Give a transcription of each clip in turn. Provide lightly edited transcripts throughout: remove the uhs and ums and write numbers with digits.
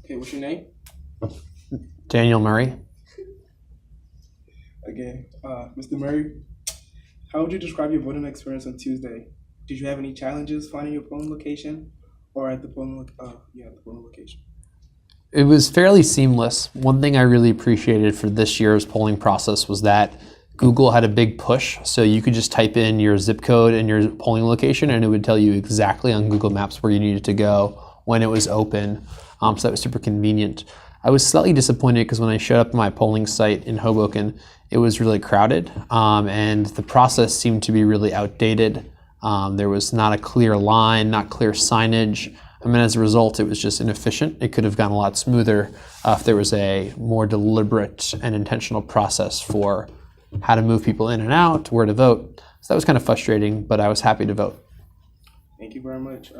Okay, what's your name? Daniel Murray. Okay, Mr. Murray, how would you describe your voting experience on Tuesday? Did you have any challenges finding your polling location, or at the the polling location? It was fairly seamless. One thing I really appreciated for this year's polling process was that Google had a big push, so you could just type in your zip code and your polling location, and it would tell you exactly on Google Maps where you needed to go when it was open. So that was super convenient. I was slightly disappointed because when I showed up at my polling site in Hoboken, it was really crowded, and the process seemed to be really outdated. There was not a clear line, not clear signage. As a result, it was just inefficient. It could have gone a lot smoother if there was a more deliberate and intentional process for how to move people in and out, where to vote. So that was kind of frustrating, but I was happy to vote. Thank you very much.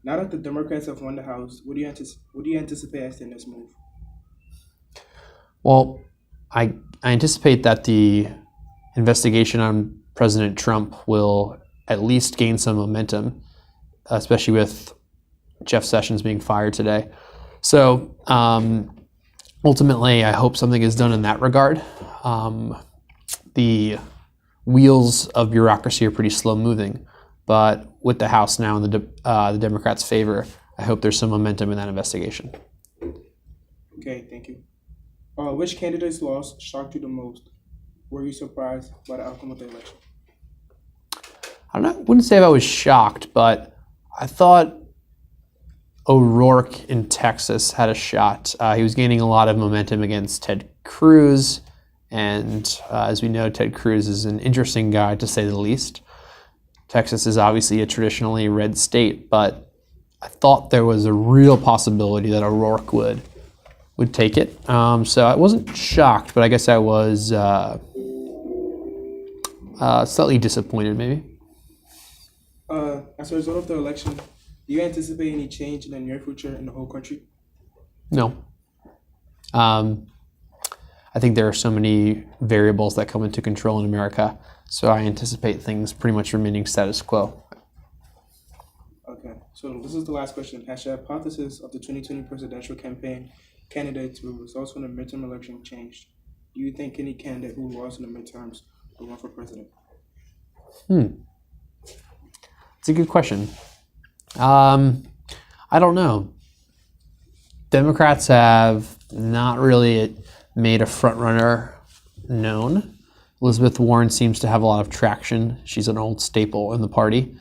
Now that the Democrats have won the House, what do you anticipate as their next move? Well, I anticipate that the investigation on President Trump will at least gain some momentum, especially with Jeff Sessions being fired today. So ultimately, I hope something is done in that regard. The wheels of bureaucracy are pretty slow moving, but with the House now in the Democrats' favor, I hope there's some momentum in that investigation. Okay, thank you. Which candidate's loss shocked you the most? Were you surprised by the outcome of the election? Wouldn't say if I was shocked, but I thought O'Rourke in Texas had a shot. He was gaining a lot of momentum against Ted Cruz, and as we know, Ted Cruz is an interesting guy to say the least. Texas is obviously a traditionally red state, but I thought there was a real possibility that O'Rourke would take it. So I wasn't shocked, but I guess I was slightly disappointed, maybe. As a result of the election, do you anticipate any change in the near future in the whole country? No. I think there are so many variables that come into control in America, so I anticipate things pretty much remaining status quo. Okay, so this is the last question. Has your hypothesis of the 2020 presidential campaign candidates with results from the midterm election changed? Do you think any candidate who lost in the midterms will run for president? It's a good question. I don't know. Democrats have not really made a front runner known. Elizabeth Warren seems to have a lot of traction. She's an old staple in the party.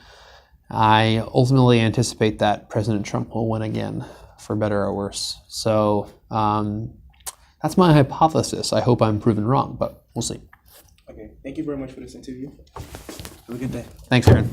I ultimately anticipate that President Trump will win again, for better or worse. So that's my hypothesis. I hope I'm proven wrong, but we'll see. Okay, thank you very much for this interview. Have a good day. Thanks, Aaron.